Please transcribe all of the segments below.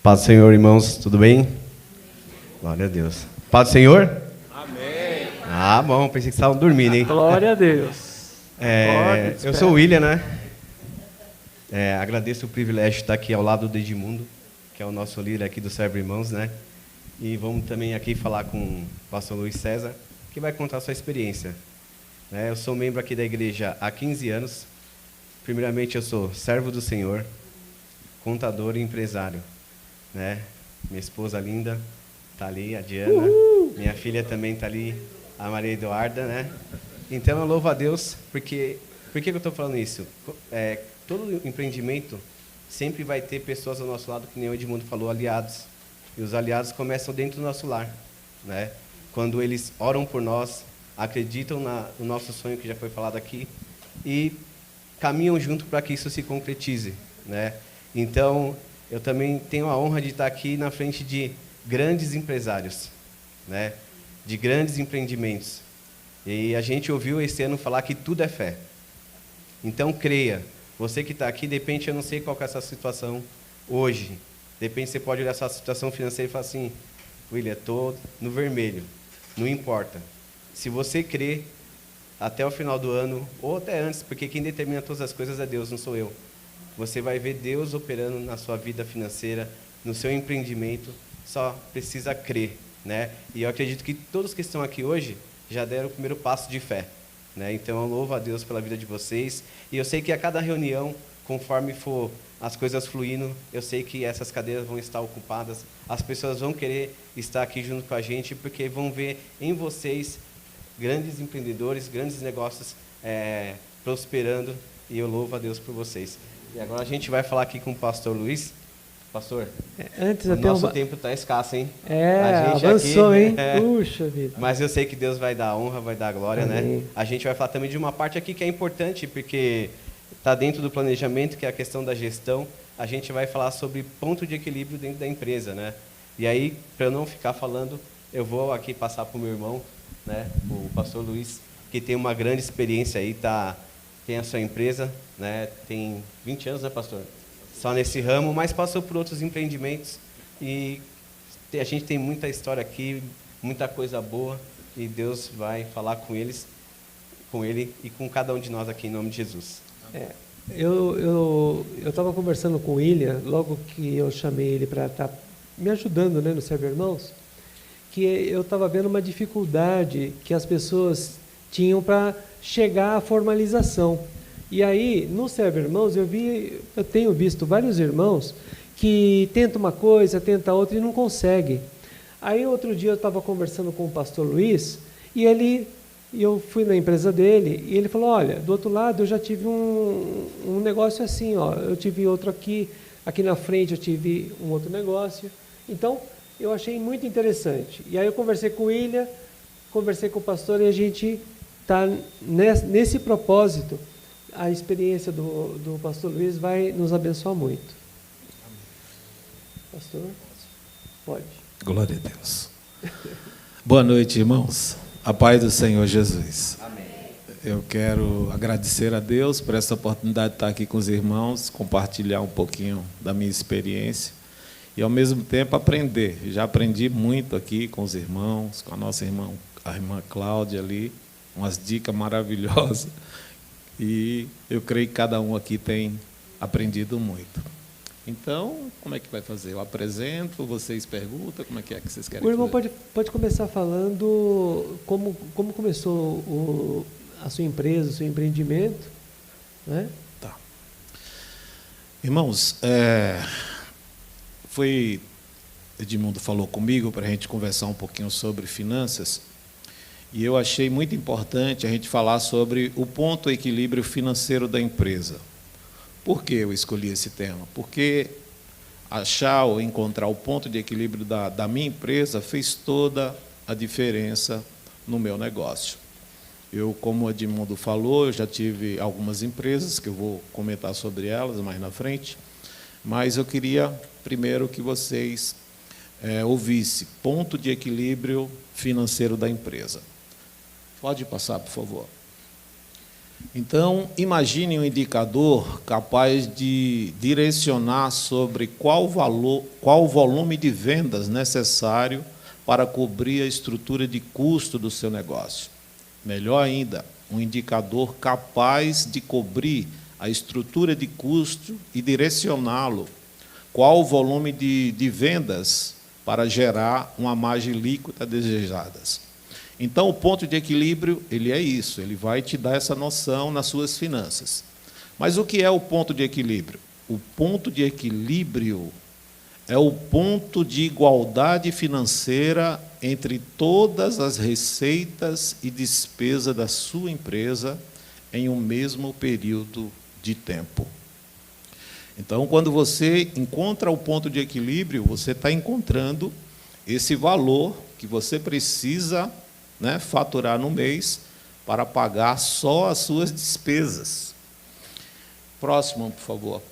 Paz do Senhor, irmãos, tudo bem? Glória a Deus. Paz do Senhor? Amém. Ah, bom, pensei que estavam dormindo, hein? Glória a Deus. Eu sou o William, né? Agradeço o privilégio de estar aqui ao lado do Edmundo, que é o nosso líder aqui do Serve Irmãos, né? E vamos também aqui falar com o pastor Luiz César, que vai contar a sua experiência. Eu sou membro aqui da igreja há 15 anos. Primeiramente, eu sou servo do Senhor, contador e empresário. Minha esposa linda está ali, a Diana. Minha filha também está ali, a Maria Eduarda, né? Então eu louvo a Deus, porque por que eu estou falando isso? Todo empreendimento sempre vai ter pessoas ao nosso lado, que nem o Edmundo falou, aliados. E os aliados começam dentro do nosso lar, né? Quando eles oram por nós, acreditam no nosso sonho que já foi falado aqui e caminham junto para que isso se concretize, né? Então eu também tenho a honra de estar aqui na frente de grandes empresários, né? De grandes empreendimentos. E a gente ouviu esse ano falar que tudo é fé. Então creia. Você que está aqui, de repente eu não sei qual que é essa situação hoje. De repente você pode olhar a sua situação financeira e falar assim: William, estou no vermelho. Não importa. Se você crer até o final do ano, ou até antes, porque quem determina todas as coisas é Deus, não sou eu. Você vai ver Deus operando na sua vida financeira, no seu empreendimento, só precisa crer, né? E eu acredito que todos que estão aqui hoje já deram o primeiro passo de fé, né? Então eu louvo a Deus pela vida de vocês, e eu sei que a cada reunião, conforme for as coisas fluindo, eu sei que essas cadeiras vão estar ocupadas, as pessoas vão querer estar aqui junto com a gente, porque vão ver em vocês grandes empreendedores, grandes negócios prosperando, e eu louvo a Deus por vocês. E agora a gente vai falar aqui com o pastor Luiz. Pastor, o nosso tempo está escasso, hein? A gente avançou, aqui, hein? Puxa vida. Mas eu sei que Deus vai dar honra, vai dar glória, amém, né? A gente vai falar também de uma parte aqui que é importante, porque está dentro do planejamento, que é a questão da gestão. A gente vai falar sobre ponto de equilíbrio dentro da empresa, né? E aí, para eu não ficar falando, eu vou aqui passar para o meu irmão, né? O pastor Luiz, que tem uma grande experiência aí, tem a sua empresa, né? Tem 20 anos, né, pastor? Só nesse ramo, mas passou por outros empreendimentos, e a gente tem muita história aqui, muita coisa boa, e Deus vai falar com ele e com cada um de nós aqui, em nome de Jesus. Eu estava conversando com o William, logo que eu chamei ele para estar me ajudando, né, no Serve Irmãos, que eu estava vendo uma dificuldade que as pessoas tinham para chegar à formalização. E aí, no Serve Irmãos, eu tenho visto vários irmãos que tentam uma coisa, tentam outra e não conseguem. Aí, outro dia, eu estava conversando com o pastor Luiz, e eu fui na empresa dele, e ele falou: olha, do outro lado eu já tive um negócio assim, ó, eu tive outro aqui na frente eu tive um outro negócio. Então, eu achei muito interessante. E aí eu conversei com o William, conversei com o pastor, e a gente está nesse propósito. A experiência do pastor Luiz vai nos abençoar muito. Pastor, pode. Glória a Deus. Boa noite, irmãos. A paz do Senhor Jesus. Amém. Eu quero agradecer a Deus por essa oportunidade de estar aqui com os irmãos, compartilhar um pouquinho da minha experiência e, ao mesmo tempo, aprender. Já aprendi muito aqui com os irmãos, com a nossa irmã, a irmã Cláudia ali, umas dicas maravilhosas. E eu creio que cada um aqui tem aprendido muito. Então, como é que vai fazer? Eu apresento, vocês perguntam, como é que vocês querem fazer? O irmão pode começar falando como começou a sua empresa, o seu empreendimento, né? Tá. Irmãos, Edmundo falou comigo para a gente conversar um pouquinho sobre finanças, e eu achei muito importante a gente falar sobre o ponto equilíbrio financeiro da empresa. Por que eu escolhi esse tema? Porque achar ou encontrar o ponto de equilíbrio da minha empresa fez toda a diferença no meu negócio. Eu, como o Edmundo falou, eu já tive algumas empresas, que eu vou comentar sobre elas mais na frente, mas eu queria primeiro que vocês ouvissem ponto de equilíbrio financeiro da empresa. Pode passar, por favor. Então, imagine um indicador capaz de direcionar sobre qual volume de vendas necessário para cobrir a estrutura de custo do seu negócio. Melhor ainda, um indicador capaz de cobrir a estrutura de custo e direcioná-lo. Qual o volume de vendas para gerar uma margem líquida desejada. Então, o ponto de equilíbrio, ele é isso, ele vai te dar essa noção nas suas finanças. Mas o que é o ponto de equilíbrio? O ponto de equilíbrio é o ponto de igualdade financeira entre todas as receitas e despesas da sua empresa em um mesmo período de tempo. Então, quando você encontra o ponto de equilíbrio, você está encontrando esse valor que você precisa, né, faturar no mês para pagar só as suas despesas. Próximo, por favor.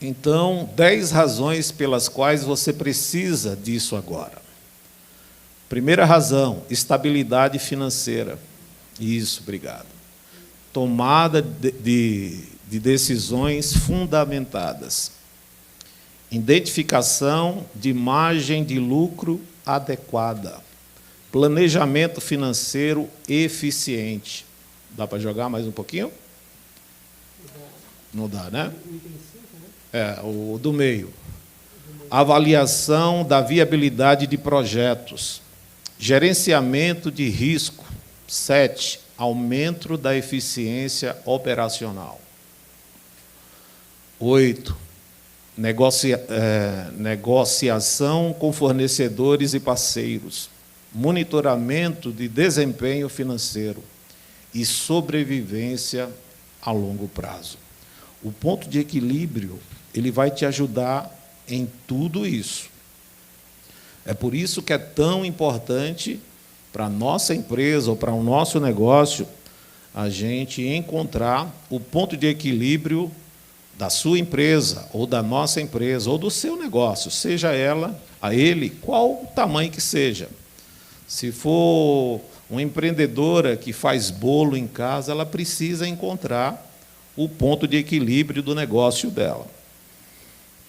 Então, 10 razões pelas quais você precisa disso agora. Primeira razão, estabilidade financeira. Isso, obrigado. Tomada de decisões fundamentadas. Identificação de margem de lucro adequada. Planejamento financeiro eficiente. Dá para jogar mais um pouquinho? Não dá, né? É, o do meio. Avaliação da viabilidade de projetos. Gerenciamento de risco. 7. Aumento da eficiência operacional. 8. Negociação com fornecedores e parceiros. Monitoramento de desempenho financeiro e sobrevivência a longo prazo. O ponto de equilíbrio, ele vai te ajudar em tudo isso. É por isso que é tão importante para a nossa empresa ou para o nosso negócio a gente encontrar o ponto de equilíbrio da sua empresa, ou da nossa empresa, ou do seu negócio, seja ele, qual o tamanho que seja. Se for uma empreendedora que faz bolo em casa, ela precisa encontrar o ponto de equilíbrio do negócio dela.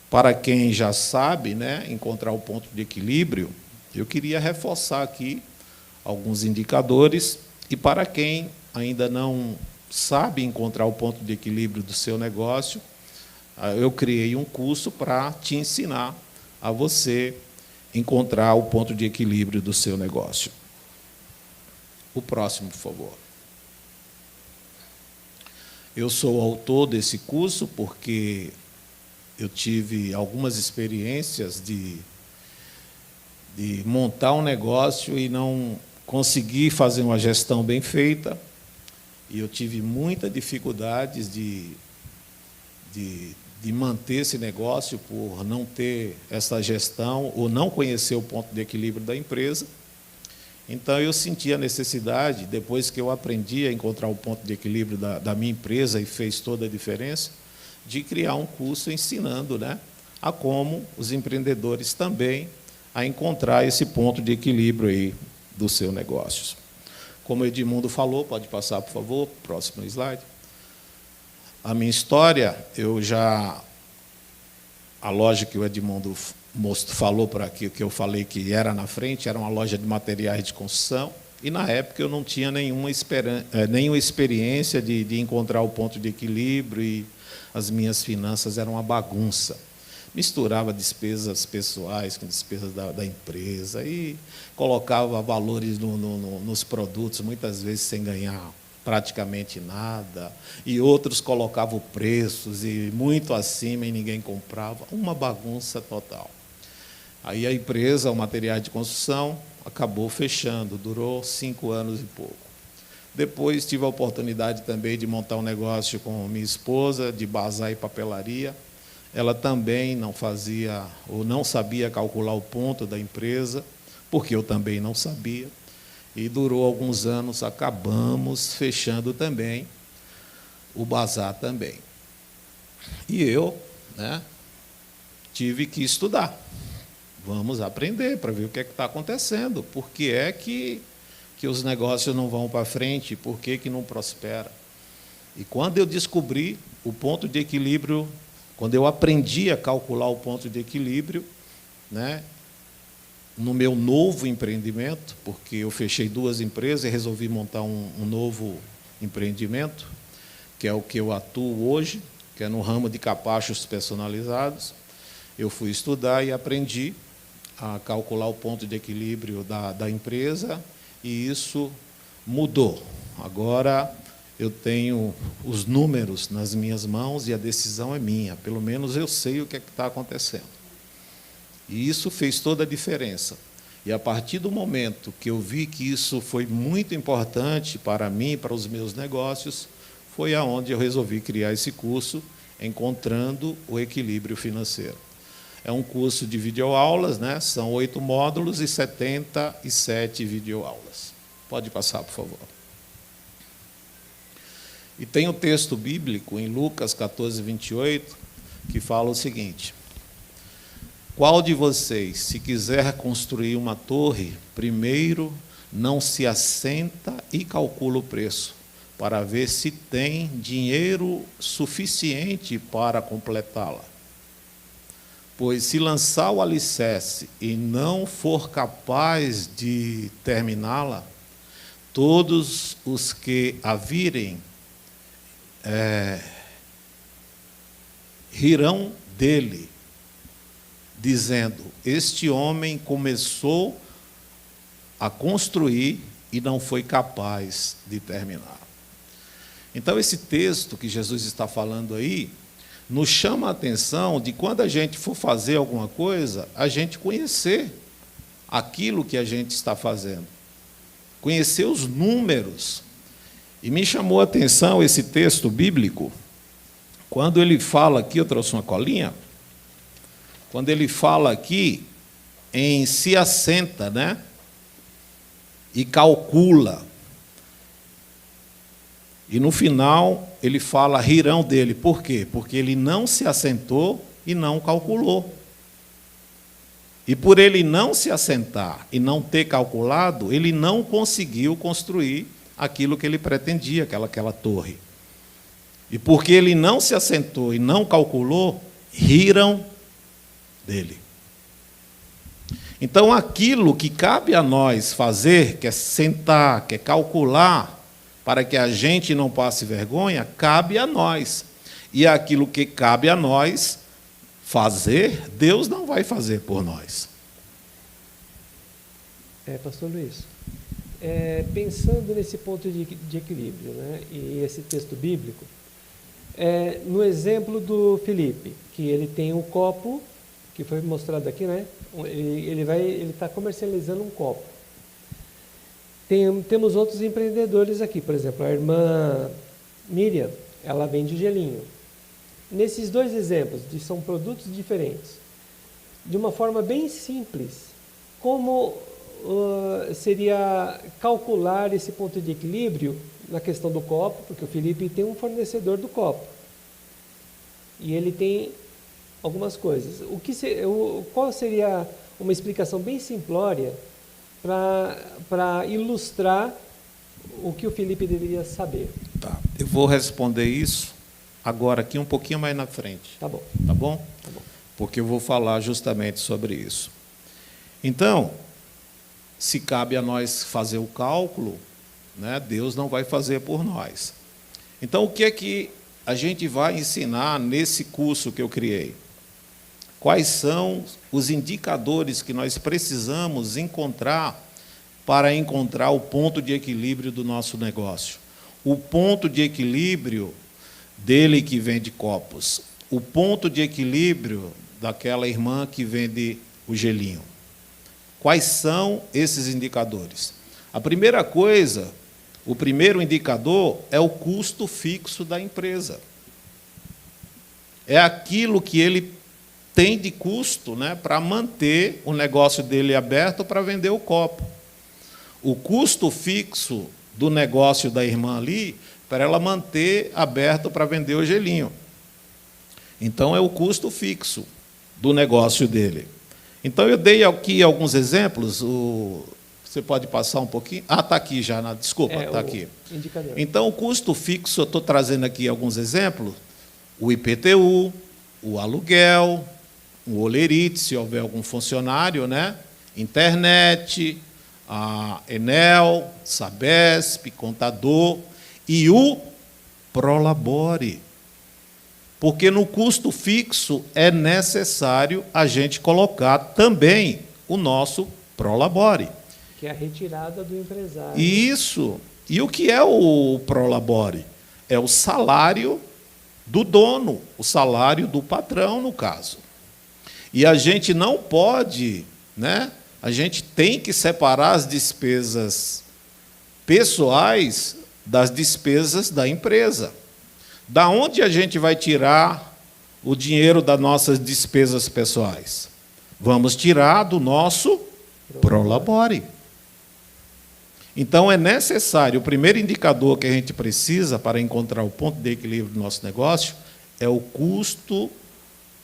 Para quem já sabe, né, encontrar o ponto de equilíbrio, eu queria reforçar aqui alguns indicadores, e para quem ainda não sabe encontrar o ponto de equilíbrio do seu negócio, eu criei um curso para te ensinar a você encontrar o ponto de equilíbrio do seu negócio. O próximo, por favor. Eu sou autor desse curso porque eu tive algumas experiências de montar um negócio e não consegui fazer uma gestão bem feita, e eu tive muita dificuldades de manter esse negócio por não ter essa gestão ou não conhecer o ponto de equilíbrio da empresa. Então, eu senti a necessidade, depois que eu aprendi a encontrar o ponto de equilíbrio da minha empresa, e fez toda a diferença, de criar um curso ensinando, né, a como os empreendedores também a encontrar esse ponto de equilíbrio aí do seu negócio. Como o Edmundo falou, pode passar, por favor, próximo slide. A minha história, a loja que o Edmundo falou por aqui, que eu falei que era na frente, era uma loja de materiais de construção, e na época eu não tinha nenhuma experiência de encontrar o ponto de equilíbrio, e as minhas finanças eram uma bagunça. Misturava despesas pessoais com despesas da empresa, e colocava valores nos produtos, muitas vezes sem ganhar praticamente nada, e outros colocavam preços e muito acima e ninguém comprava, uma bagunça total. Aí a empresa, o material de construção, acabou fechando, durou 5 anos e pouco. Depois tive a oportunidade também de montar um negócio com minha esposa, de bazar e papelaria. Ela também não fazia ou não sabia calcular o ponto da empresa, porque eu também não sabia. E durou alguns anos, acabamos fechando também o bazar também. E eu, né, tive que estudar. Vamos aprender para ver o que é que está acontecendo, porque é que que os negócios não vão para frente, por que que não prospera. E quando eu descobri o ponto de equilíbrio, quando eu aprendi a calcular o ponto de equilíbrio, né, no meu novo empreendimento, porque eu fechei 2 empresas e resolvi montar um novo empreendimento, que é o que eu atuo hoje, que é no ramo de capachos personalizados. Eu fui estudar e aprendi a calcular o ponto de equilíbrio da empresa, e isso mudou. Agora eu tenho os números nas minhas mãos e a decisão é minha. Pelo menos eu sei o que é que está acontecendo. E isso fez toda a diferença. E a partir do momento que eu vi que isso foi muito importante para mim, para os meus negócios, foi aonde eu resolvi criar esse curso, Encontrando o Equilíbrio Financeiro. É um curso de videoaulas, né? São 8 módulos e 77 videoaulas. Pode passar, por favor. E tem o texto bíblico em Lucas 14, 28, que fala o seguinte: qual de vocês, se quiser construir uma torre, primeiro não se assenta e calcula o preço, para ver se tem dinheiro suficiente para completá-la? Pois se lançar o alicerce e não for capaz de terminá-la, todos os que a virem rirão dele, dizendo: este homem começou a construir e não foi capaz de terminar. Então, esse texto que Jesus está falando aí, nos chama a atenção de quando a gente for fazer alguma coisa, a gente conhecer aquilo que a gente está fazendo, conhecer os números. E me chamou a atenção esse texto bíblico, quando ele fala aqui, eu trouxe uma colinha, quando ele fala aqui em se assenta, né, e calcula. E no final ele fala rirão dele. Por quê? Porque ele não se assentou e não calculou. E por ele não se assentar e não ter calculado, ele não conseguiu construir aquilo que ele pretendia, aquela torre. E porque ele não se assentou e não calculou, riram dele. Então, aquilo que cabe a nós fazer, que é sentar, que é calcular, para que a gente não passe vergonha, cabe a nós. E aquilo que cabe a nós fazer, Deus não vai fazer por nós. Pastor Luiz, pensando nesse ponto de equilíbrio, né, e esse texto bíblico, no exemplo do Felipe, que ele tem um copo, que foi mostrado aqui, né? Ele está comercializando um copo. Temos outros empreendedores aqui, por exemplo, a irmã Miriam, ela vende gelinho. Nesses 2 exemplos, são produtos diferentes. De uma forma bem simples, como seria calcular esse ponto de equilíbrio na questão do copo, porque o Felipe tem um fornecedor do copo. E ele tem algumas coisas. Qual seria uma explicação bem simplória para ilustrar o que o Felipe deveria saber? Tá. Eu vou responder isso agora aqui um pouquinho mais na frente. Tá bom. Tá bom? Tá bom. Porque eu vou falar justamente sobre isso. Então, se cabe a nós fazer o cálculo, né, Deus não vai fazer por nós. Então, o que é que a gente vai ensinar nesse curso que eu criei? Quais são os indicadores que nós precisamos encontrar para encontrar o ponto de equilíbrio do nosso negócio? O ponto de equilíbrio dele que vende copos. O ponto de equilíbrio daquela irmã que vende o gelinho. Quais são esses indicadores? A primeira coisa, o primeiro indicador é o custo fixo da empresa. É aquilo que ele tem de custo, né, para manter o negócio dele aberto para vender o copo. O custo fixo do negócio da irmã ali, para ela manter aberto para vender o gelinho. Então, é o custo fixo do negócio dele. Então, eu dei aqui alguns exemplos. Você pode passar um pouquinho? Ah, está aqui já, desculpa, está aqui. Indicador. Então, o custo fixo, eu estou trazendo aqui alguns exemplos, o IPTU, o aluguel, o holerite, se houver algum funcionário, né? Internet, a Enel, Sabesp, contador e o Prolabore. Porque no custo fixo é necessário a gente colocar também o nosso Prolabore. Que é a retirada do empresário. Isso. E o que é o Prolabore? É o salário do dono, o salário do patrão, no caso. E a gente não pode, né? A gente tem que separar as despesas pessoais das despesas da empresa. Da onde a gente vai tirar o dinheiro das nossas despesas pessoais? Vamos tirar do nosso Prolabore. Então, é necessário, o primeiro indicador que a gente precisa para encontrar o ponto de equilíbrio do nosso negócio é o custo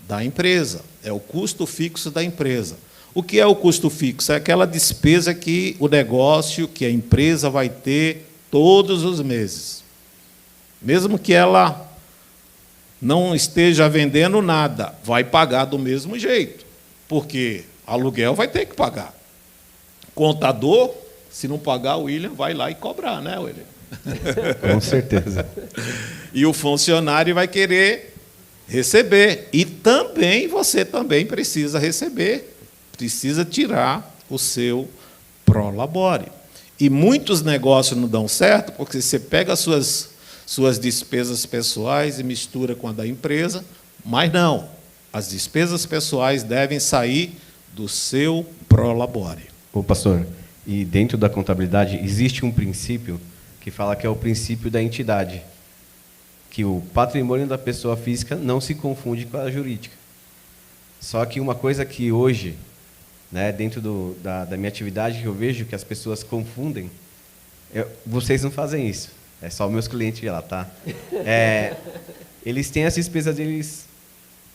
da empresa, é o custo fixo da empresa. O que é o custo fixo? É aquela despesa que o negócio, que a empresa vai ter todos os meses. Mesmo que ela não esteja vendendo nada, vai pagar do mesmo jeito, porque aluguel vai ter que pagar. Contador, se não pagar, o William vai lá e cobrar, né, William? Com certeza. E o funcionário vai querer receber. E também você também precisa receber, precisa tirar o seu Prolabore. E muitos negócios não dão certo porque você pega as suas despesas pessoais e mistura com a da empresa, mas não. As despesas pessoais devem sair do seu Prolabore. Ô, pastor, e dentro da contabilidade existe um princípio que fala que é o princípio da entidade, que o patrimônio da pessoa física não se confunde com a jurídica. Só que uma coisa que hoje, né, dentro da minha atividade, que eu vejo que as pessoas confundem, vocês não fazem isso, é só meus clientes lá, tá? Eles têm as despesas deles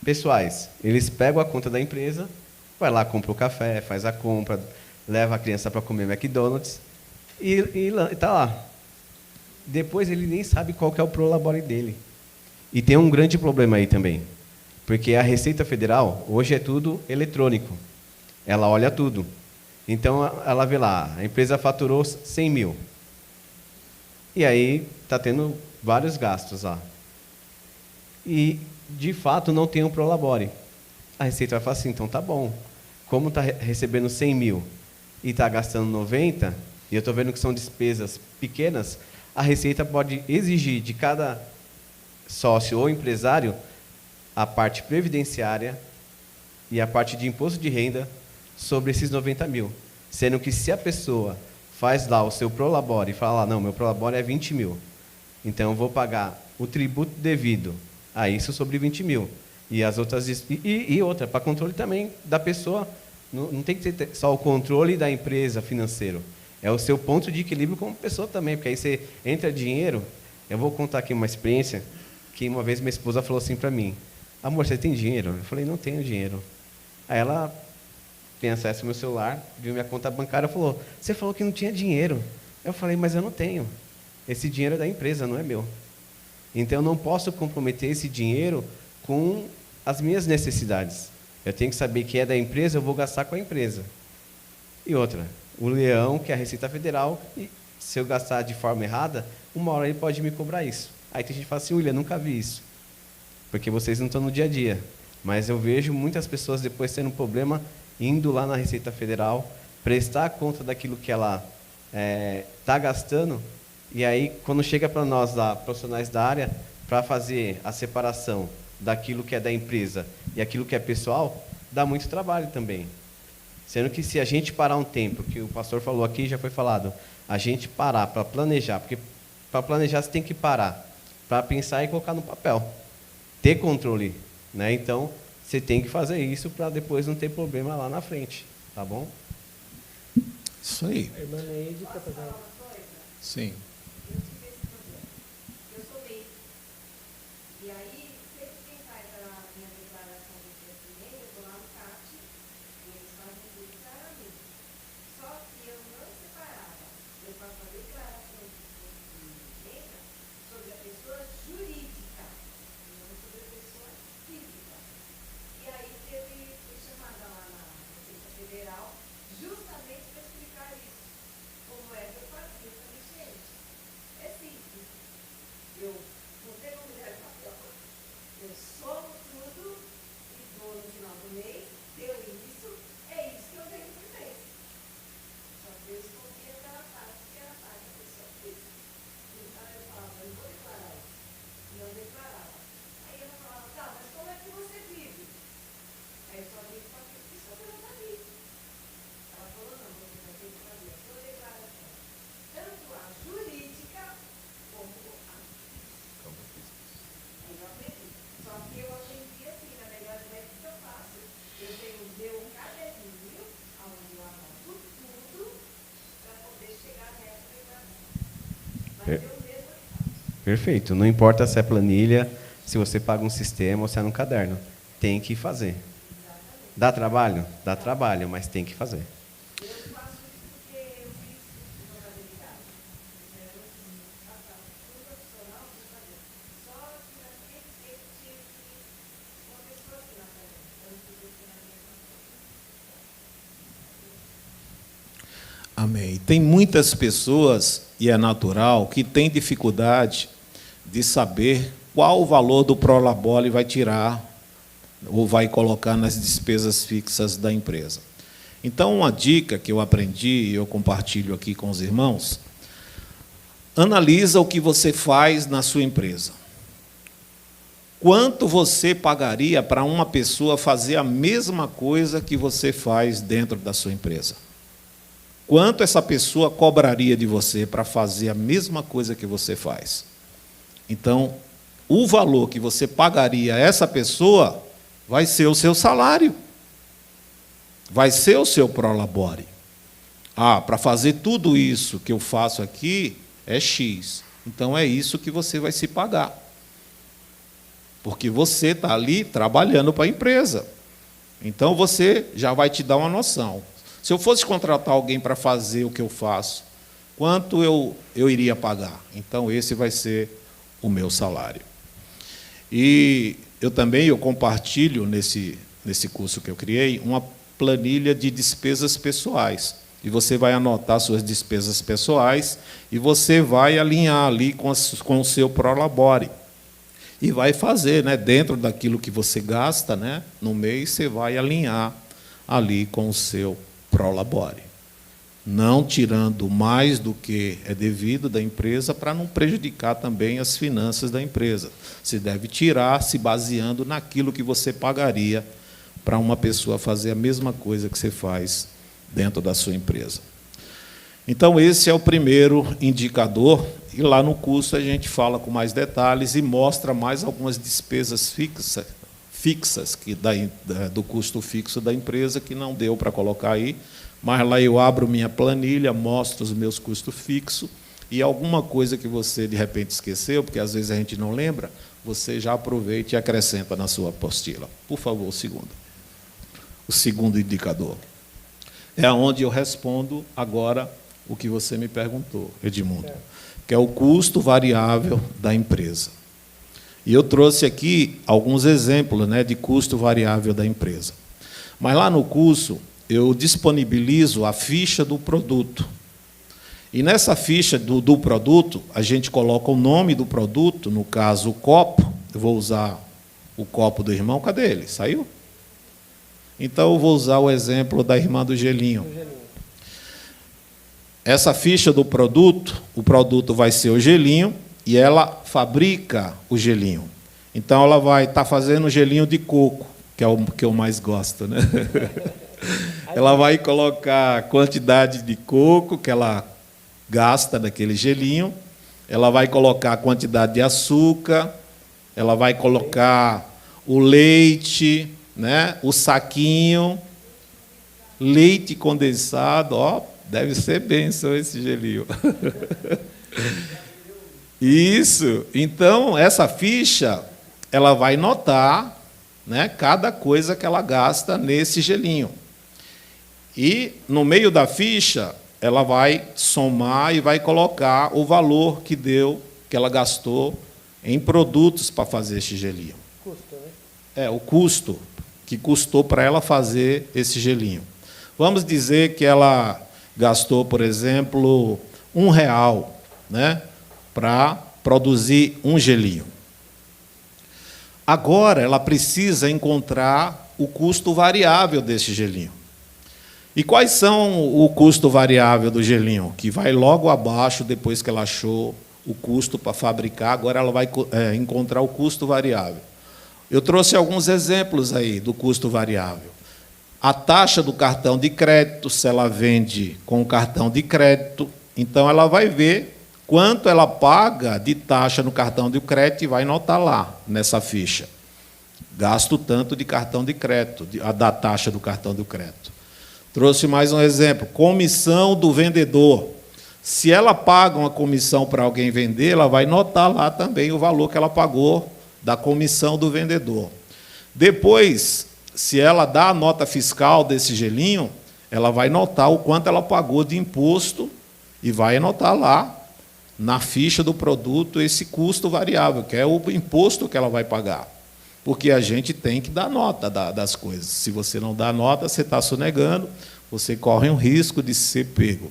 pessoais, eles pegam a conta da empresa, vai lá, compra o café, faz a compra, leva a criança para comer McDonald's e está lá. Depois ele nem sabe qual que é o Prolabore dele. E tem um grande problema aí também, porque a Receita Federal, hoje é tudo eletrônico. Ela olha tudo. Então, ela vê lá, a empresa faturou 100 mil. E aí está tendo vários gastos lá. E, de fato, não tem um Prolabore. A Receita vai falar assim, então tá bom. Como está recebendo 100 mil e está gastando 90, e eu estou vendo que são despesas pequenas, a Receita pode exigir de cada sócio ou empresário a parte previdenciária e a parte de imposto de renda sobre esses 90 mil. Sendo que se a pessoa faz lá o seu Prolabore e fala, não, meu Prolabore é 20 mil, então eu vou pagar o tributo devido a isso sobre 20 mil. E as outras e outra, para controle também da pessoa, não tem que ter só o controle da empresa financeiro, é o seu ponto de equilíbrio como pessoa também, porque aí você entra dinheiro. Eu vou contar aqui uma experiência que uma vez minha esposa falou assim para mim, amor, você tem dinheiro? Eu falei, não tenho dinheiro. Aí ela tem acesso ao meu celular, viu minha conta bancária e falou, você falou que não tinha dinheiro. Eu falei, mas eu não tenho. Esse dinheiro é da empresa, não é meu. Então eu não posso comprometer esse dinheiro com as minhas necessidades. Eu tenho que saber que é da empresa, eu vou gastar com a empresa. E outra, o leão, que é a Receita Federal, e se eu gastar de forma errada, uma hora ele pode me cobrar isso. Aí tem gente que fala assim, William, nunca vi isso. Porque vocês não estão no dia a dia. Mas eu vejo muitas pessoas depois tendo um problema, indo lá na Receita Federal, prestar conta daquilo que ela está gastando, e aí, quando chega para nós lá, profissionais da área, para fazer a separação daquilo que é da empresa e aquilo que é pessoal, dá muito trabalho também. Sendo que se a gente parar um tempo, que o pastor falou aqui, já foi falado, a gente parar para planejar, porque para planejar você tem que parar, para pensar e colocar no papel, ter controle, né? Então, você tem que fazer isso para depois não ter problema lá na frente, tá bom? Isso aí. A irmã Neide está fazendo. Sim. Eu tive esse problema. Eu sou MEI. E aí, sempre quem faz a minha declaração de imposto de renda, eu vou lá no CAT, e eles fazem tudo para mim. Só que eu não Per- Perfeito. Não importa se é planilha, se você paga um sistema ou se é num caderno. Tem que fazer. Dá trabalho? Dá trabalho, mas tem que fazer. Amém. Tem muitas pessoas, e é natural, que têm dificuldade de saber qual o valor do Prolabore vai tirar ou vai colocar nas despesas fixas da empresa. Então, uma dica que eu aprendi e eu compartilho aqui com os irmãos, analisa o que você faz na sua empresa. Quanto você pagaria para uma pessoa fazer a mesma coisa que você faz dentro da sua empresa? Quanto essa pessoa cobraria de você para fazer a mesma coisa que você faz? Então, o valor que você pagaria a essa pessoa vai ser o seu salário. Vai ser o seu Prolabore. Ah, para fazer tudo isso que eu faço aqui é X. Então, é isso que você vai se pagar. Porque você está ali trabalhando para a empresa. Então, você já vai te dar uma noção. Se eu fosse contratar alguém para fazer o que eu faço, quanto eu iria pagar? Então, esse vai ser o meu salário. E eu compartilho nesse curso que eu criei uma planilha de despesas pessoais. E você vai anotar suas despesas pessoais e você vai alinhar ali com o seu Prolabore. E vai fazer, né, dentro daquilo que você gasta, né, no mês, você vai alinhar ali com o seu Prolabore, não tirando mais do que é devido da empresa para não prejudicar também as finanças da empresa. Você deve tirar se baseando naquilo que você pagaria para uma pessoa fazer a mesma coisa que você faz dentro da sua empresa. Então, esse é o primeiro indicador, e lá no curso a gente fala com mais detalhes e mostra mais algumas despesas fixas do custo fixo da empresa, que não deu para colocar aí, mas lá eu abro minha planilha, mostro os meus custos fixos, e alguma coisa que você, de repente, esqueceu, porque às vezes a gente não lembra, você já aproveita e acrescenta na sua apostila. Por favor, o segundo. O segundo indicador. É onde eu respondo agora o que você me perguntou, Edmundo, que é o custo variável da empresa. E eu trouxe aqui alguns exemplos, né, de custo variável da empresa. Mas lá no curso, eu disponibilizo a ficha do produto. E nessa ficha do produto, a gente coloca o nome do produto, no caso, o copo. Eu vou usar o copo do irmão. Cadê ele? Saiu? Então, eu vou usar o exemplo da irmã do gelinho. Essa ficha do produto, o produto vai ser o gelinho, e ela fabrica o gelinho. Então, ela vai estar fazendo gelinho de coco, que é o que eu mais gosto, né? Ela vai colocar a quantidade de coco que ela gasta daquele gelinho, ela vai colocar a quantidade de açúcar, ela vai colocar o leite, né? O saquinho, leite condensado, ó, deve ser bênção esse gelinho. Isso. Então, essa ficha, ela vai notar, né, cada coisa que ela gasta nesse gelinho. E, no meio da ficha, ela vai somar e vai colocar o valor que ela gastou em produtos para fazer esse gelinho. Custo, né? O custo que custou para ela fazer esse gelinho. Vamos dizer que ela gastou, por exemplo, R$1, né, para produzir um gelinho. Agora, ela precisa encontrar o custo variável desse gelinho. E quais são o custo variável do gelinho? Que vai logo abaixo, depois que ela achou o custo para fabricar, agora ela vai encontrar o custo variável. Eu trouxe alguns exemplos aí do custo variável. A taxa do cartão de crédito, se ela vende com o cartão de crédito, então ela vai ver quanto ela paga de taxa no cartão de crédito e vai notar lá, nessa ficha. Gasto tanto de cartão de crédito, da taxa do cartão de crédito. Trouxe mais um exemplo. Comissão do vendedor. Se ela paga uma comissão para alguém vender, ela vai notar lá também o valor que ela pagou da comissão do vendedor. Depois, se ela dá a nota fiscal desse gelinho, ela vai notar o quanto ela pagou de imposto e vai anotar lá na ficha do produto esse custo variável, que é o imposto que ela vai pagar. Porque a gente tem que dar nota das coisas. Se você não dá nota, você está sonegando, você corre um risco de ser pego.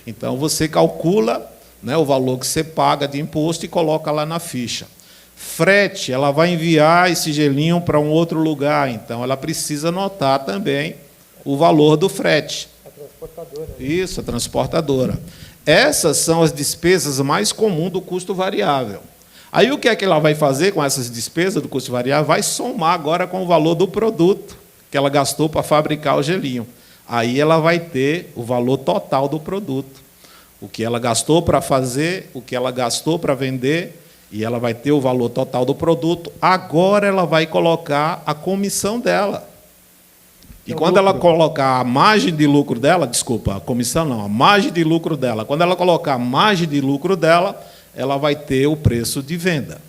Então, você calcula, né, o valor que você paga de imposto e coloca lá na ficha. Frete, ela vai enviar esse gelinho para um outro lugar, então ela precisa anotar também o valor do frete. A transportadora. Isso, a transportadora. Essas são as despesas mais comuns do custo variável. Aí o que é que ela vai fazer com essas despesas do custo variável? Vai somar agora com o valor do produto que ela gastou para fabricar o gelinho. Aí ela vai ter o valor total do produto. O que ela gastou para fazer, o que ela gastou para vender, e ela vai ter o valor total do produto. Agora ela vai colocar a comissão dela. E quando ela colocar a margem de lucro dela, desculpa, a comissão não, a margem de lucro dela, quando ela colocar a margem de lucro dela, ela vai ter o preço de venda.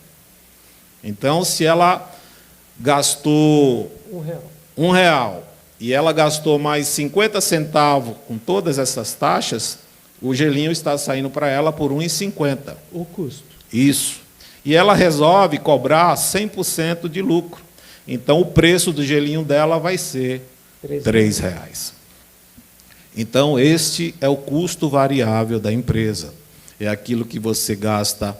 Então, se ela gastou R$ 1 e ela gastou mais 50 centavos com todas essas taxas, o gelinho está saindo para ela por R$ 1,50. O custo. Isso. E ela resolve cobrar 100% de lucro. Então, o preço do gelinho dela vai ser R$ 3. Então, este é o custo variável da empresa. É aquilo que você gasta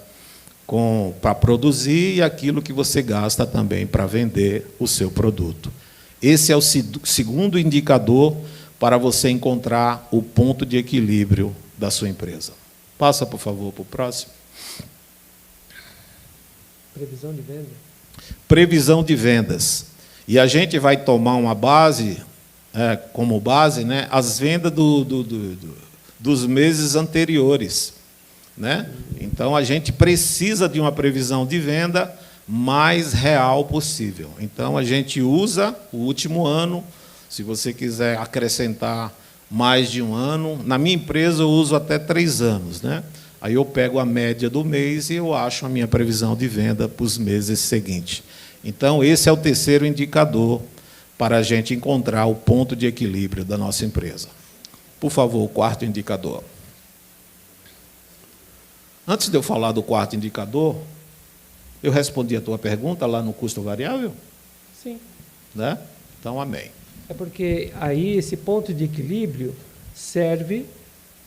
para produzir e aquilo que você gasta também para vender o seu produto. Esse é o segundo indicador para você encontrar o ponto de equilíbrio da sua empresa. Passa, por favor, para o próximo. Previsão de venda. Previsão de vendas. E a gente vai tomar uma base, como base, né, as vendas dos meses anteriores. Né? Então, a gente precisa de uma previsão de venda mais real possível. Então, a gente usa o último ano. Se você quiser acrescentar mais de um ano, na minha empresa eu uso até 3 anos. Né? Aí eu pego a média do mês e eu acho a minha previsão de venda para os meses seguintes. Então, esse é o terceiro indicador para a gente encontrar o ponto de equilíbrio da nossa empresa. Por favor, o quarto indicador. Antes de eu falar do quarto indicador, eu respondi a tua pergunta lá no custo variável? Sim. Né? Então, amém. É porque aí esse ponto de equilíbrio serve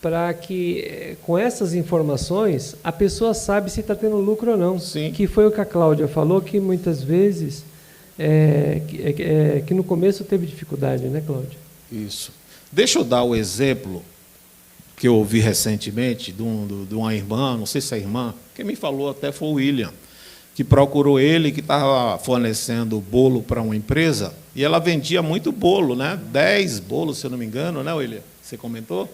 para que, com essas informações, a pessoa sabe se está tendo lucro ou não. Sim. Que foi o que a Cláudia falou, que muitas vezes, que no começo teve dificuldade, né, Cláudia? Isso. Deixa eu dar o exemplo que eu ouvi recentemente de uma irmã, não sei se é irmã, quem me falou até foi o William, que procurou ele, que estava fornecendo bolo para uma empresa, e ela vendia muito bolo, né? 10 bolos, se eu não me engano, né, William? Você comentou?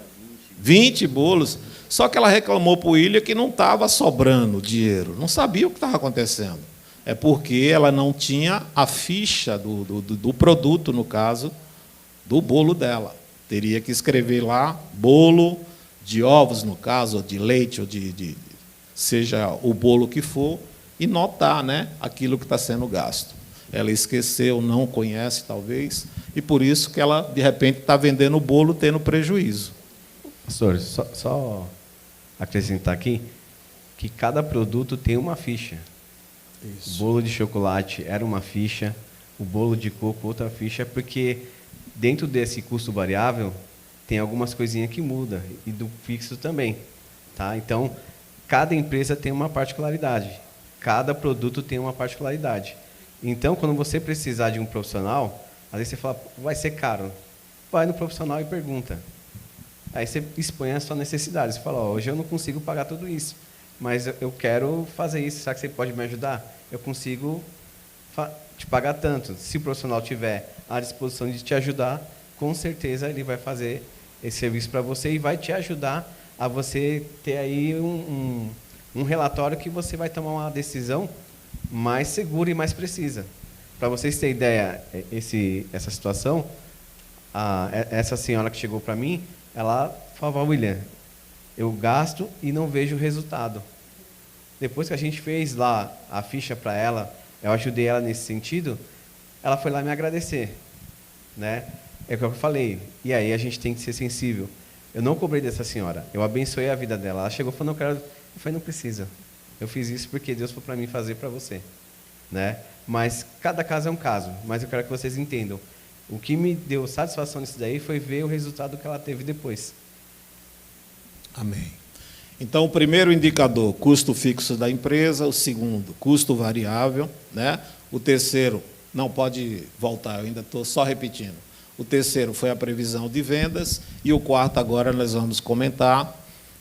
20 bolos. Só que ela reclamou para o William que não estava sobrando dinheiro, não sabia o que estava acontecendo. É porque ela não tinha a ficha do produto, no caso, do bolo dela. Teria que escrever lá, bolo de ovos, no caso, ou de leite, ou seja o bolo que for, e notar, né, aquilo que está sendo gasto. Ela esqueceu, não conhece, talvez, e por isso que ela, de repente, está vendendo o bolo tendo prejuízo. Pastor, só acrescentar aqui que cada produto tem uma ficha. Isso. O bolo de chocolate era uma ficha, o bolo de coco outra ficha, porque dentro desse custo variável tem algumas coisinhas que mudam, e do fixo também. Tá? Então, cada empresa tem uma particularidade, cada produto tem uma particularidade. Então, quando você precisar de um profissional, às vezes você fala, vai ser caro. Vai no profissional e pergunta. Aí você expõe a sua necessidade. Você fala, hoje eu não consigo pagar tudo isso, mas eu quero fazer isso. Será que você pode me ajudar? Eu consigo te pagar tanto. Se o profissional tiver à disposição de te ajudar, com certeza ele vai fazer esse serviço para você e vai te ajudar a você ter aí um relatório que você vai tomar uma decisão mais segura e mais precisa. Para vocês terem ideia, essa situação, essa senhora que chegou para mim, ela falava, William, eu gasto e não vejo o resultado. Depois que a gente fez lá a ficha para ela, eu ajudei ela nesse sentido, ela foi lá me agradecer, né? É o que eu falei. E aí a gente tem que ser sensível. Eu não cobrei dessa senhora, eu abençoei a vida dela. Ela chegou e falou, não, quero... Eu falei, não precisa. Eu fiz isso porque Deus foi para mim fazer para você, né? Mas cada caso é um caso. Mas eu quero que vocês entendam. O que me deu satisfação nisso daí foi ver o resultado que ela teve depois. Amém. Então, o primeiro indicador, custo fixo da empresa. O segundo, custo variável, né? O terceiro, não, pode voltar, eu ainda estou só repetindo. O terceiro foi a previsão de vendas. E o quarto, agora, nós vamos comentar,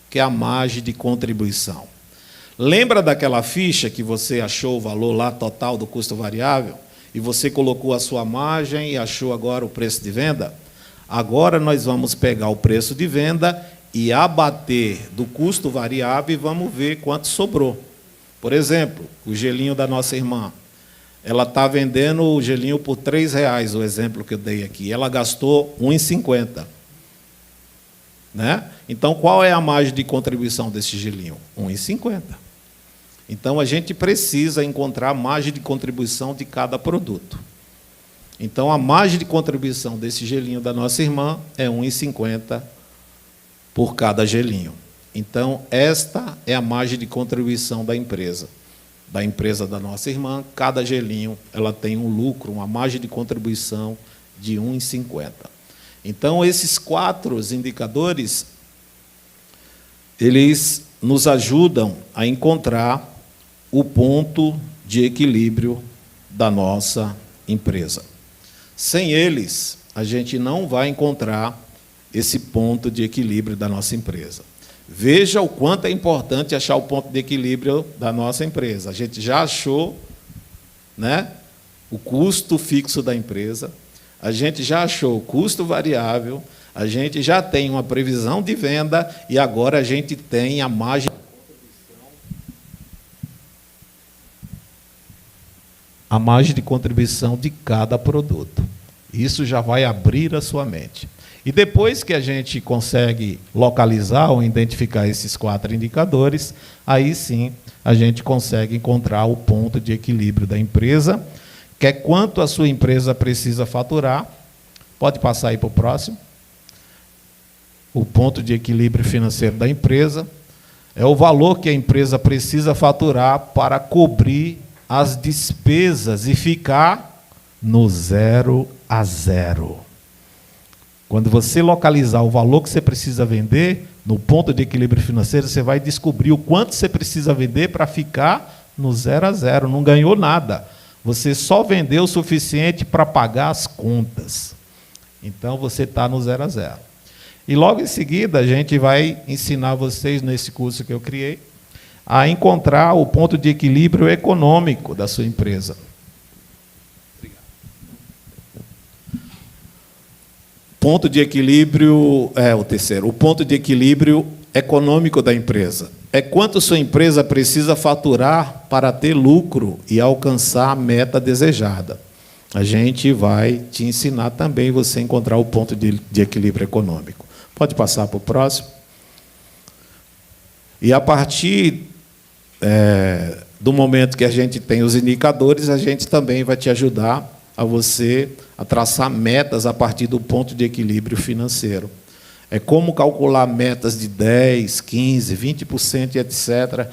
que é a margem de contribuição. Lembra daquela ficha que você achou o valor lá total do custo variável? E você colocou a sua margem e achou agora o preço de venda? Agora nós vamos pegar o preço de venda e abater do custo variável e vamos ver quanto sobrou. Por exemplo, o gelinho da nossa irmã. Ela está vendendo o gelinho por R$3, o exemplo que eu dei aqui. Ela gastou R$1,50. Né? Então, qual é a margem de contribuição desse gelinho? R$1,50. Então, a gente precisa encontrar a margem de contribuição de cada produto. Então, a margem de contribuição desse gelinho da nossa irmã é R$1,50 por cada gelinho. Então, esta é a margem de contribuição da empresa da nossa irmã. Cada gelinho ela tem um lucro, uma margem de contribuição de R$1,50. Então, esses 4 indicadores, eles nos ajudam a encontrar o ponto de equilíbrio da nossa empresa. Sem eles, a gente não vai encontrar esse ponto de equilíbrio da nossa empresa. Veja o quanto é importante achar o ponto de equilíbrio da nossa empresa. A gente já achou, né, o custo fixo da empresa, a gente já achou o custo variável, a gente já tem uma previsão de venda e agora a gente tem a margem de contribuição de cada produto. Isso já vai abrir a sua mente. E depois que a gente consegue localizar ou identificar esses 4 indicadores, aí sim a gente consegue encontrar o ponto de equilíbrio da empresa, que é quanto a sua empresa precisa faturar. Pode passar aí para o próximo. O ponto de equilíbrio financeiro da empresa é o valor que a empresa precisa faturar para cobrir as despesas e ficar no 0 a 0. Quando você localizar o valor que você precisa vender, no ponto de equilíbrio financeiro, você vai descobrir o quanto você precisa vender para ficar no 0 a 0. Não ganhou nada. Você só vendeu o suficiente para pagar as contas. Então, você está no 0 a 0. E logo em seguida, a gente vai ensinar vocês, nesse curso que eu criei, a encontrar o ponto de equilíbrio econômico da sua empresa. Ponto de equilíbrio é o terceiro. O ponto de equilíbrio econômico da empresa é quanto sua empresa precisa faturar para ter lucro e alcançar a meta desejada. A gente vai te ensinar também você encontrar o ponto de equilíbrio econômico. Pode passar para o próximo. E a partir do momento que a gente tem os indicadores, a gente também vai te ajudar a você a traçar metas a partir do ponto de equilíbrio financeiro. É como calcular metas de 10%, 15%, 20% e etc.,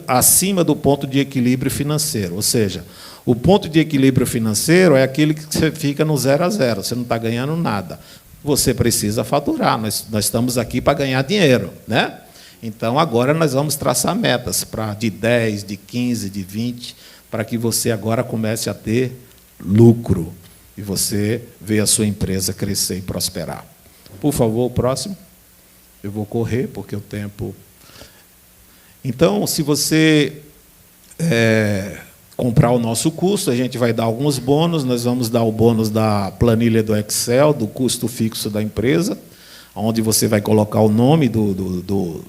acima do ponto de equilíbrio financeiro. Ou seja, o ponto de equilíbrio financeiro é aquele que você fica no 0 a 0, você não está ganhando nada. Você precisa faturar, nós estamos aqui para ganhar dinheiro, né? Então, agora nós vamos traçar metas de 10, de 15, de 20, para que você agora comece a ter lucro e você vê a sua empresa crescer e prosperar. Por favor, o próximo. Eu vou correr, porque o tempo... Então, se você comprar o nosso curso, a gente vai dar alguns bônus. Nós vamos dar o bônus da planilha do Excel, do custo fixo da empresa, onde você vai colocar o nome do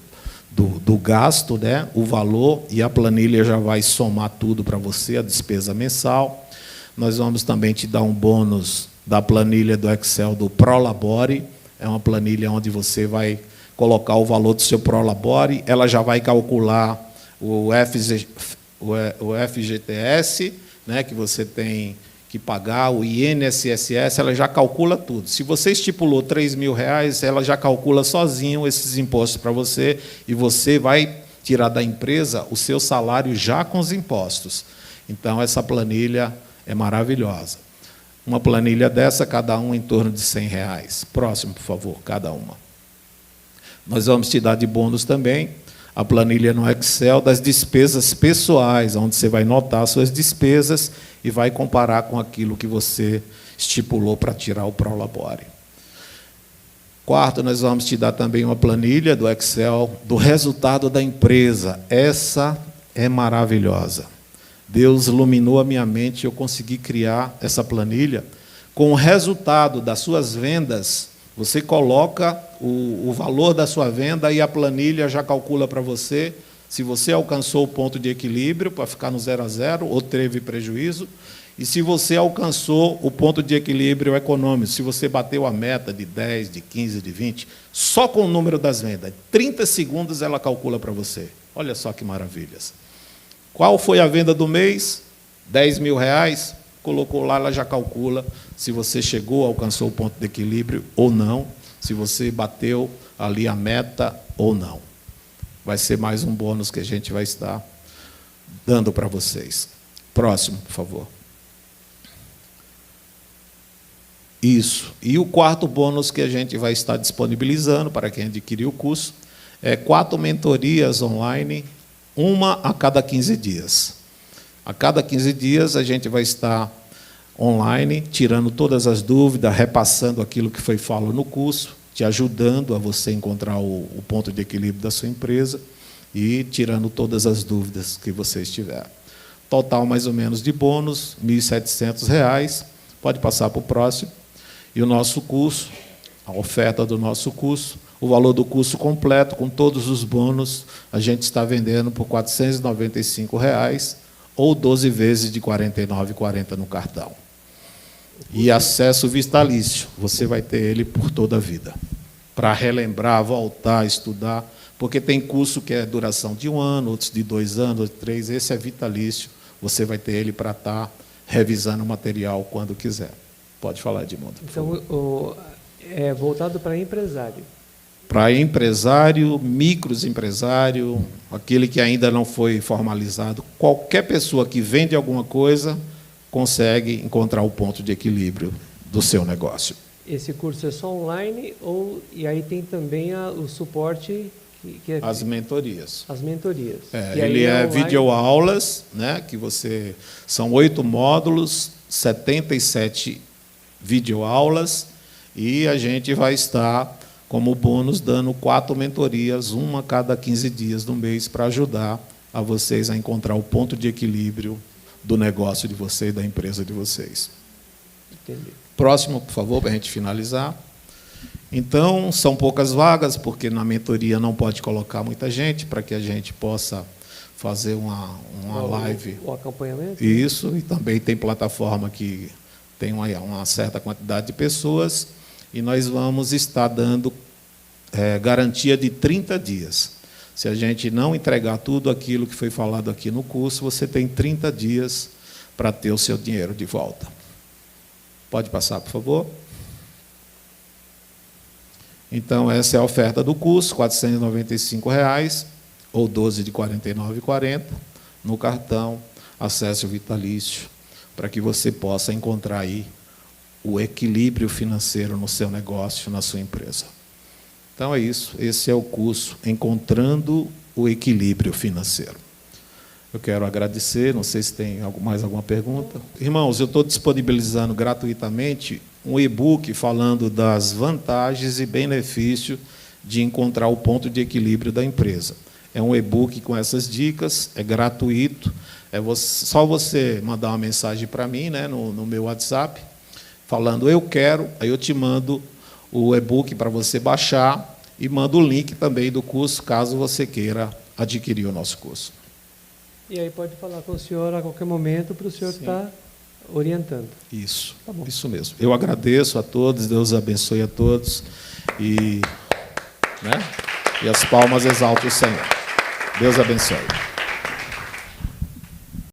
gasto, né, o valor, e a planilha já vai somar tudo para você, a despesa mensal. Nós vamos também te dar um bônus da planilha do Excel do ProLabore. É uma planilha onde você vai colocar o valor do seu Prolabore, ela já vai calcular o FGTS, né, que você tem que pagar, o INSS, ela já calcula tudo. Se você estipulou R$3.000, ela já calcula sozinho esses impostos para você, e você vai tirar da empresa o seu salário já com os impostos. Então, essa planilha é maravilhosa. Uma planilha dessa, cada um em torno de R$100. Próximo, por favor, cada uma. Nós vamos te dar de bônus também a planilha no Excel das despesas pessoais, onde você vai notar suas despesas e vai comparar com aquilo que você estipulou para tirar o Prolabore. Quarto, nós vamos te dar também uma planilha do Excel do resultado da empresa. Essa é maravilhosa. Deus iluminou a minha mente e eu consegui criar essa planilha com o resultado das suas vendas. Você coloca o valor da sua venda e a planilha já calcula para você se você alcançou o ponto de equilíbrio para ficar no 0 a 0 ou teve prejuízo, e se você alcançou o ponto de equilíbrio econômico, se você bateu a meta de 10, de 15, de 20, só com o número das vendas. Em 30 segundos ela calcula para você. Olha só que maravilhas. Qual foi a venda do mês? R$10.000. Colocou lá, ela já calcula se você chegou, alcançou o ponto de equilíbrio ou não, se você bateu ali a meta ou não. Vai ser mais um bônus que a gente vai estar dando para vocês. Próximo, por favor. Isso. E o quarto bônus que a gente vai estar disponibilizando para quem adquirir o curso é 4 mentorias online, uma a cada 15 dias. A cada 15 dias a gente vai estar online, tirando todas as dúvidas, repassando aquilo que foi falado no curso, te ajudando a você encontrar o ponto de equilíbrio da sua empresa e tirando todas as dúvidas que você estiver. Total, mais ou menos, de bônus, R$1.700. Pode passar para o próximo. E o nosso curso, a oferta do nosso curso, o valor do curso completo, com todos os bônus, a gente está vendendo por R$495, ou 12 vezes de R$ 49,40 no cartão. E acesso vitalício, você vai ter ele por toda a vida. Para relembrar, voltar, estudar, porque tem curso que é duração de 1 ano, outros de 2 anos, outros de 3, esse é vitalício, você vai ter ele para estar revisando o material quando quiser. Pode falar, Edmundo. Então, é voltado para empresário. Para empresário, microempresário, aquele que ainda não foi formalizado, qualquer pessoa que vende alguma coisa consegue encontrar o ponto de equilíbrio do seu negócio. Esse curso é só online e aí tem também o suporte que é as mentorias. As mentorias. Ele é videoaulas, né, que são 8 módulos, 77 videoaulas, e a gente vai estar, como bônus, dando 4 mentorias, uma a cada 15 dias do mês, para ajudar a vocês a encontrar o ponto de equilíbrio do negócio de vocês, da empresa de vocês. Entendi. Próximo, por favor, para a gente finalizar. Então, são poucas vagas, porque na mentoria não pode colocar muita gente, para que a gente possa fazer uma live. O acompanhamento? Isso, e também tem plataforma que tem uma certa quantidade de pessoas, e nós vamos estar dando garantia de 30 dias. Se a gente não entregar tudo aquilo que foi falado aqui no curso, você tem 30 dias para ter o seu dinheiro de volta. Pode passar, por favor? Então, essa é a oferta do curso, R$ 495, ou 12 de R$ 49,40, no cartão, acesso vitalício, para que você possa encontrar aí o equilíbrio financeiro no seu negócio, na sua empresa. Então é isso, esse é o curso Encontrando o Equilíbrio Financeiro. Eu quero agradecer, não sei se tem mais alguma pergunta. Irmãos, eu estou disponibilizando gratuitamente um e-book falando das vantagens e benefícios de encontrar o ponto de equilíbrio da empresa. É um e-book com essas dicas, é gratuito, só você mandar uma mensagem para mim, né, no meu WhatsApp, falando eu quero, aí eu te mando o e-book para você baixar e mando o link também do curso, caso você queira adquirir o nosso curso. E aí pode falar com o senhor a qualquer momento para o senhor estar orientando. Isso, tá bom. Isso mesmo. Eu agradeço a todos, Deus abençoe a todos. E, né? E as palmas exaltam o Senhor. Deus abençoe.